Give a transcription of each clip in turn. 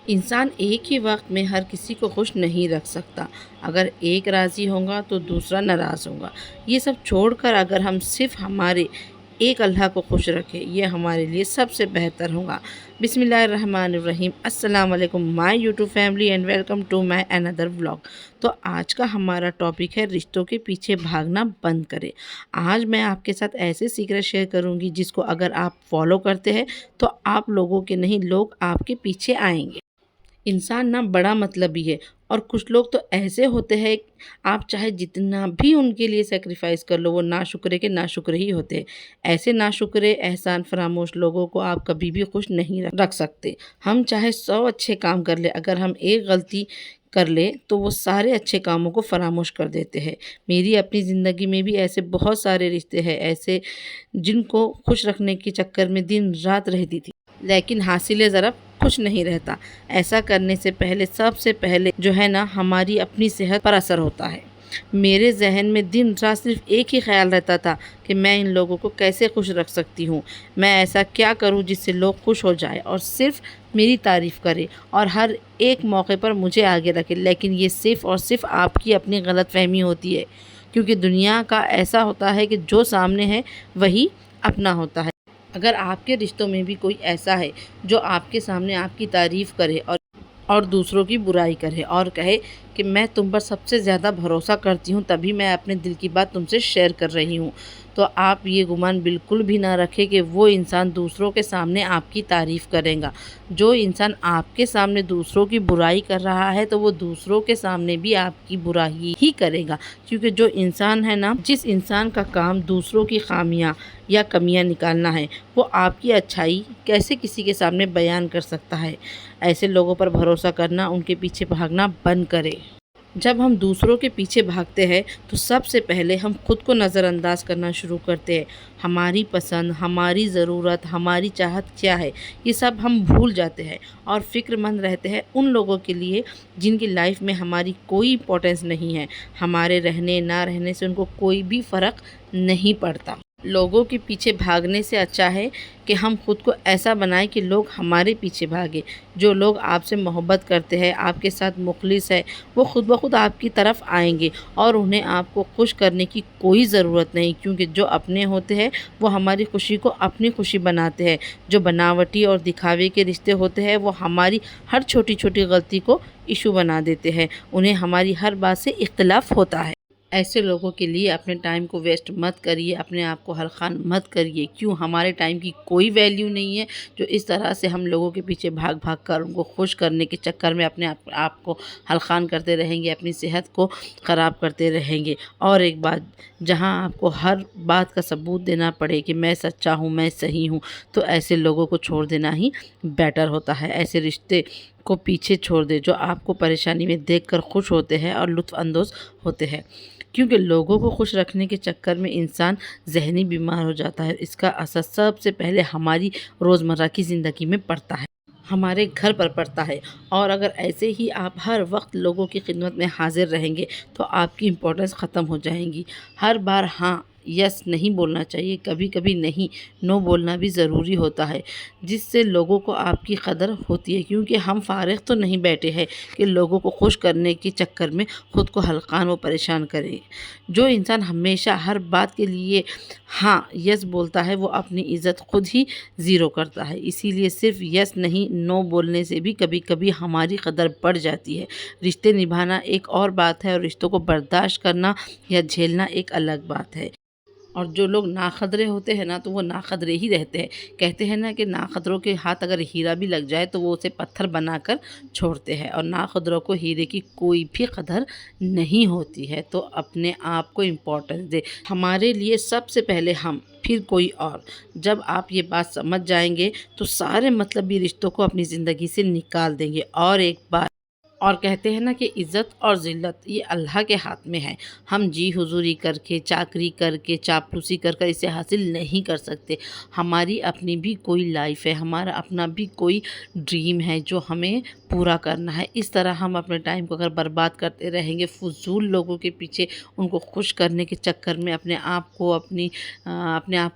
इंसान एक ही वक्त में हर किसी को खुश नहीं रख सकता। अगर एक राज़ी होगा तो दूसरा नाराज़ होगा। ये सब छोड़कर अगर हम सिर्फ हमारे एक अल्लाह को खुश रखें, ये हमारे लिए सबसे बेहतर होगा। बिस्मिल्लाहिर्रहमानिर्रहीम। अस्सलाम वालेकुम my YouTube family and welcome to my another vlog. तो आज का हमारा टॉपिक है रिश्तों के पीछे भागना बंद करें। आज मैं आपके साथ ऐसे सीक्रेट शेयर करूंगी जिसको अगर आप फॉलो करते हैं तो आप लोगों के नहीं, लोग आपके पीछे आएंगे। इंसान ना बड़ा मतलबी है और कुछ लोग तो ऐसे होते हैं, आप चाहे जितना भी उनके लिए सेक्रीफाइस कर लो वो नाशुक्रे के नाशुक्रे ही होते हैं। ऐसे नाशुक्रे एहसान फरामोश लोगों को आप कभी भी खुश नहीं रख सकते। हम चाहे 100 अच्छे काम कर ले, अगर हम एक गलती कर ले तो वो सारे अच्छे कामों को फरामोश कर देते हैं। मेरी अपनी ज़िंदगी में भी ऐसे बहुत सारे रिश्ते हैं ऐसे जिनको खुश रखने के चक्कर में दिन रात रहती थी, लेकिन हासिल ज़रा खुश नहीं रहता। ऐसा करने से पहले सबसे पहले जो है ना, हमारी अपनी सेहत पर असर होता है। मेरे जहन में दिन रात सिर्फ एक ही ख्याल रहता था कि मैं इन लोगों को कैसे खुश रख सकती हूँ, मैं ऐसा क्या करूँ जिससे लोग खुश हो जाए और सिर्फ मेरी तारीफ़ करें और हर एक मौके पर मुझे आगे रखें। लेकिन ये सिर्फ और सिर्फ आपकी अपनी गलतफहमी होती है, क्योंकि दुनिया का ऐसा होता है कि जो सामने है वही अपना होता है। अगर आपके रिश्तों में भी कोई ऐसा है जो आपके सामने आपकी तारीफ़ करे और दूसरों की बुराई करे और कहे कि मैं तुम पर सबसे ज़्यादा भरोसा करती हूँ, तभी मैं अपने दिल की बात तुमसे शेयर कर रही हूँ, तो आप ये गुमान बिल्कुल भी ना रखें कि वो इंसान दूसरों के सामने आपकी तारीफ़ करेगा। जो इंसान आपके सामने दूसरों की बुराई कर रहा है तो वो दूसरों के सामने भी आपकी बुराई ही करेगा। क्योंकि जो इंसान है ना, जिस इंसान का काम दूसरों की खामियां या कमियां निकालना है, वो आपकी अच्छाई कैसे किसी के सामने बयान कर सकता है। ऐसे लोगों पर भरोसा करना, उनके पीछे भागना बंद करें। जब हम दूसरों के पीछे भागते हैं तो सबसे पहले हम खुद को नज़रअंदाज करना शुरू करते हैं। हमारी पसंद, हमारी ज़रूरत, हमारी चाहत क्या है, ये सब हम भूल जाते हैं और फ़िक्रमंद रहते हैं उन लोगों के लिए जिनकी लाइफ में हमारी कोई इंपॉर्टेंस नहीं है। हमारे रहने ना रहने से उनको कोई भी फ़र्क नहीं पड़ता। लोगों के पीछे भागने से अच्छा है कि हम खुद को ऐसा बनाएं कि लोग हमारे पीछे भागें। जो लोग आपसे मोहब्बत करते हैं, आपके साथ मुखलिस है, वो खुद ब खुद आपकी तरफ आएंगे और उन्हें आपको खुश करने की कोई ज़रूरत नहीं, क्योंकि जो अपने होते हैं वो हमारी खुशी को अपनी खुशी बनाते हैं। जो बनावटी और दिखावे के रिश्ते होते हैं वो हमारी हर छोटी छोटी गलती को इशू बना देते हैं। उन्हें हमारी हर बात से इख्तलाफ होता है। ऐसे लोगों के लिए अपने टाइम को वेस्ट मत करिए, अपने आप को हलकान मत करिए। क्यों, हमारे टाइम की कोई वैल्यू नहीं है। जो इस तरह से हम लोगों के पीछे भाग भाग कर उनको खुश करने के चक्कर में अपने आप को हलकान करते रहेंगे, अपनी सेहत को ख़राब करते रहेंगे। और एक बात, जहां आपको हर बात का सबूत देना पड़े कि मैं सच्चा हूं, मैं सही हूं, तो ऐसे लोगों को छोड़ देना ही बेटर होता है। ऐसे रिश्ते को पीछे छोड़ दे जो आपको परेशानी में देखकर खुश होते हैं और लुत्फ़ अंदोज़ होते हैं। क्योंकि लोगों को खुश रखने के चक्कर में इंसान ज़हनी बीमार हो जाता है। इसका असर सबसे पहले हमारी रोज़मर्रा की ज़िंदगी में पड़ता है, हमारे घर पर पड़ता है। और अगर ऐसे ही आप हर वक्त लोगों की खिदमत में हाजिर रहेंगे तो आपकी इम्पोर्टेंस ख़त्म हो जाएगी। हर बार हाँ यस नहीं बोलना चाहिए, कभी कभी नहीं नो बोलना भी ज़रूरी होता है, जिससे लोगों को आपकी कदर होती है। क्योंकि हम फारिग तो नहीं बैठे हैं कि लोगों को खुश करने के चक्कर में ख़ुद को हलकान व परेशान करें। जो इंसान हमेशा हर बात के लिए हाँ यस बोलता है वो अपनी इज़्ज़त खुद ही ज़ीरो करता है। इसीलिए सिर्फ यस नहीं, नो बोलने से भी कभी कभी हमारी कदर बढ़ जाती है। रिश्ते निभाना एक और बात है और रिश्तों को बर्दाश्त करना या झेलना एक अलग बात है। और जो लोग नाखदरे होते हैं ना, तो वो नाखदरे ही रहते हैं। कहते हैं ना कि नाखदरों के हाथ अगर हीरा भी लग जाए तो वो उसे पत्थर बनाकर छोड़ते हैं, और नाखदरों को हीरे की कोई भी कदर नहीं होती है। तो अपने आप को इम्पोर्टेंस दे, हमारे लिए सबसे पहले हम, फिर कोई और। जब आप ये बात समझ जाएंगे तो सारे मतलबी रिश्तों को अपनी ज़िंदगी से निकाल देंगे। और एक बात, اور کہتے ہیں نا کہ عزت اور ذلت یہ اللہ کے ہاتھ میں ہے. ہم جی حضوری کر کے، چاکری کر کے، چاپلوسی کر کر اسے حاصل نہیں کر سکتے. ہماری اپنی بھی کوئی لائف ہے، ہمارا اپنا بھی کوئی ڈریم ہے جو ہمیں پورا کرنا ہے. اس طرح ہم اپنے ٹائم کو اگر برباد کرتے رہیں گے فضول لوگوں کے پیچھے، ان کو خوش کرنے کے چکر میں اپنے آپ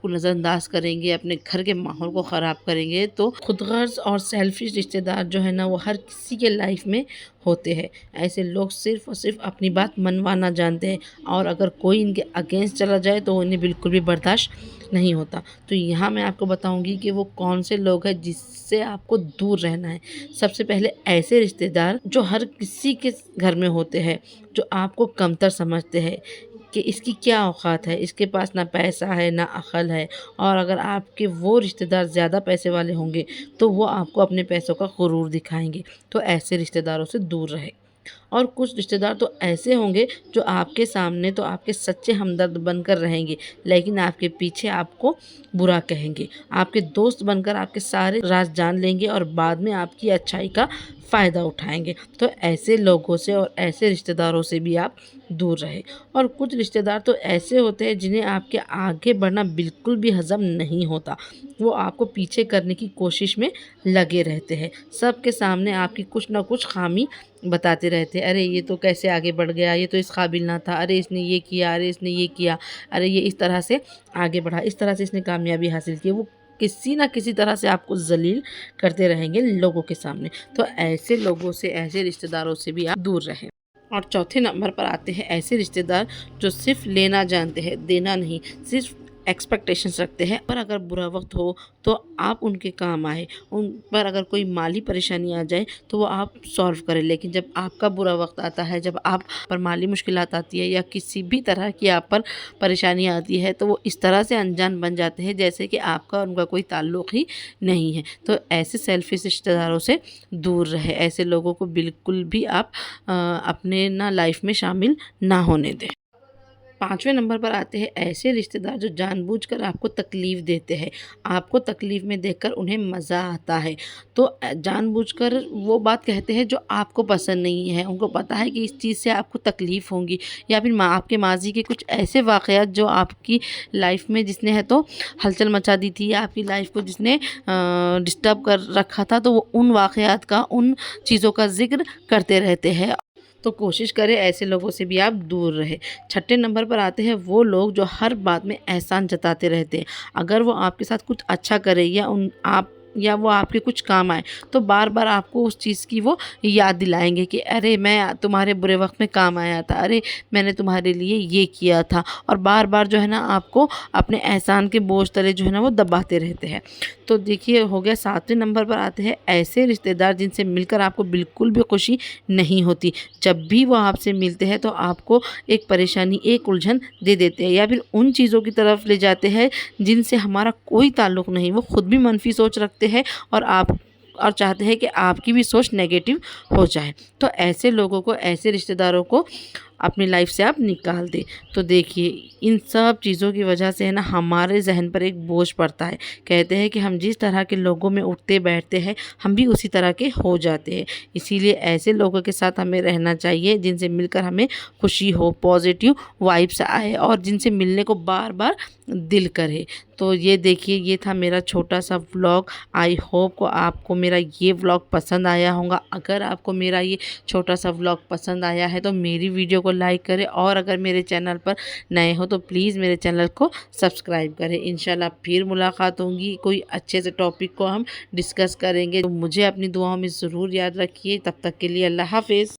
کو نظر انداز کریں گے، اپنے گھر کے ماحول کو خراب کریں گے، تو خود غرض اور سیلفش رشتے دار جو ہے نا وہ ہر کسی کے لائف میں ہوتے ہیں. ایسے لوگ صرف اور صرف اپنی بات منوانا جانتے ہیں، اور اگر کوئی ان کے اگینسٹ چلا جائے تو انہیں بالکل بھی برداشت نہیں ہوتا. تو یہاں میں آپ کو بتاؤں گی کہ وہ کون سے لوگ ہیں جس سے آپ کو دور رہنا ہے. سب سے پہلے ایسے رشتے دار جو ہر کسی کے گھر میں ہوتے ہیں، جو آپ کو کمتر سمجھتے ہیں کہ اس کی کیا اوقات ہے، اس کے پاس نہ پیسہ ہے نہ عقل ہے. اور اگر آپ کے وہ رشتے دار زیادہ پیسے والے ہوں گے تو وہ آپ کو اپنے پیسوں کا غرور دکھائیں گے. تو ایسے رشتے داروں سے دور رہے. اور کچھ رشتے دار تو ایسے ہوں گے جو آپ کے سامنے تو آپ کے سچے ہمدرد بن کر رہیں گے، لیکن آپ کے پیچھے آپ کو برا کہیں گے. آپ کے دوست بن کر آپ کے سارے راز جان لیں گے اور بعد میں آپ کی اچھائی کا فائدہ اٹھائیں گے. تو ایسے لوگوں سے اور ایسے رشتے داروں سے بھی آپ دور رہے. اور کچھ رشتے دار تو ایسے ہوتے ہیں جنہیں آپ کے آگے بڑھنا بالکل بھی ہضم نہیں ہوتا. وہ آپ کو پیچھے کرنے کی کوشش میں لگے رہتے ہیں. سب کے سامنے آپ کی کچھ نہ کچھ خامی بتاتے رہتے ہیں. ارے یہ تو کیسے آگے بڑھ گیا، یہ تو اس قابل نہ تھا، ارے اس نے یہ کیا، ارے اس نے یہ کیا، ارے یہ اس طرح سے آگے بڑھا، اس طرح سے اس نے کامیابی حاصل کی. وہ کسی نہ کسی طرح سے آپ کو ذلیل کرتے رہیں گے لوگوں کے سامنے. تو ایسے لوگوں سے، ایسے رشتے داروں سے بھی آپ دور رہیں. اور چوتھے نمبر پر آتے ہیں ایسے رشتے دار جو صرف لینا جانتے ہیں، دینا نہیں. صرف ایکسپیکٹیشنز رکھتے ہیں، پر اگر برا وقت ہو تو آپ ان کے کام آئے، ان پر اگر کوئی مالی پریشانی آ جائے تو وہ آپ سولو کریں. لیکن جب آپ کا برا وقت آتا ہے، جب آپ پر مالی مشکلات آتی ہے یا کسی بھی طرح کی آپ پر پریشانی آتی ہے، تو وہ اس طرح سے انجان بن جاتے ہیں جیسے کہ آپ کا ان کا کوئی تعلق ہی نہیں ہے. تو ایسے سیلفش رشتہ داروں سے دور رہے. ایسے لوگوں کو بالکل بھی آپ اپنے لائف میں شامل نہ ہونے دیں. پانچویں نمبر پر آتے ہیں ایسے رشتے دار جو جان بوجھ کر آپ کو تکلیف دیتے ہیں. آپ کو تکلیف میں دیکھ کر انہیں مزہ آتا ہے، تو جان بوجھ کر وہ بات کہتے ہیں جو آپ کو پسند نہیں ہے. ان کو پتہ ہے کہ اس چیز سے آپ کو تکلیف ہوں گی، یا پھر آپ کے ماضی کے کچھ ایسے واقعات جو آپ کی لائف میں جس نے ہے تو ہلچل مچا دی تھی، یا آپ کی لائف کو جس نے ڈسٹرب کر رکھا تھا، تو وہ ان واقعات کا، ان چیزوں کا ذکر کرتے رہتے ہیں. تو کوشش کریں ایسے لوگوں سے بھی آپ دور رہے. چھٹے نمبر پر آتے ہیں وہ لوگ جو ہر بات میں احسان جتاتے رہتے ہیں. اگر وہ آپ کے ساتھ کچھ اچھا کرے یا وہ آپ کے کچھ کام آئے تو بار بار آپ کو اس چیز کی وہ یاد دلائیں گے کہ ارے میں تمہارے برے وقت میں کام آیا تھا، ارے میں نے تمہارے لیے یہ کیا تھا. اور بار بار جو ہے نا آپ کو اپنے احسان کے بوجھ تلے جو ہے نا وہ دباتے رہتے ہیں. تو دیکھیے ہو گیا. ساتویں نمبر پر آتے ہیں ایسے رشتے دار جن سے مل کر آپ کو بالکل بھی خوشی نہیں ہوتی. جب بھی وہ آپ سے ملتے ہیں تو آپ کو ایک پریشانی، ایک الجھن دے دیتے ہیں، یا پھر ان چیزوں کی طرف لے جاتے ہیں جن سے ہمارا کوئی تعلق نہیں. وہ خود بھی منفی سوچ رکھتے ہیں اور چاہتے ہیں کہ آپ کی بھی سوچ نیگیٹو ہو جائے. تو ایسے لوگوں کو، ایسے رشتے داروں کو اپنی لائف سے آپ نکال دیں. تو دیکھیے ان سب چیزوں کی وجہ سے ہے نا ہمارے ذہن پر ایک بوجھ پڑتا ہے. کہتے ہیں کہ ہم جس طرح کے لوگوں میں اٹھتے بیٹھتے ہیں ہم بھی اسی طرح کے ہو جاتے ہیں. اسی لیے ایسے لوگوں کے ساتھ ہمیں رہنا چاہیے جن سے مل کر ہمیں خوشی ہو، پازیٹیو وائبس آئے، اور جن سے ملنے کو بار بار دل کرے. تو یہ دیکھیے یہ تھا میرا چھوٹا سا ولاگ. آئی ہوپ کو آپ کو میرا یہ ولاگ پسند آیا ہوگا. اگر آپ کو میرا یہ چھوٹا سا ولاگ پسند آیا ہے تو میری ویڈیو کو لائک کریں، اور اگر میرے چینل پر نئے ہو تو پلیز میرے چینل کو سبسکرائب کریں. انشاءاللہ پھر ملاقات ہوگی، کوئی اچھے سے ٹاپک کو ہم ڈسکس کریں گے. تو مجھے اپنی دعاؤں میں ضرور یاد رکھیے. تب تک کے لیے اللہ حافظ.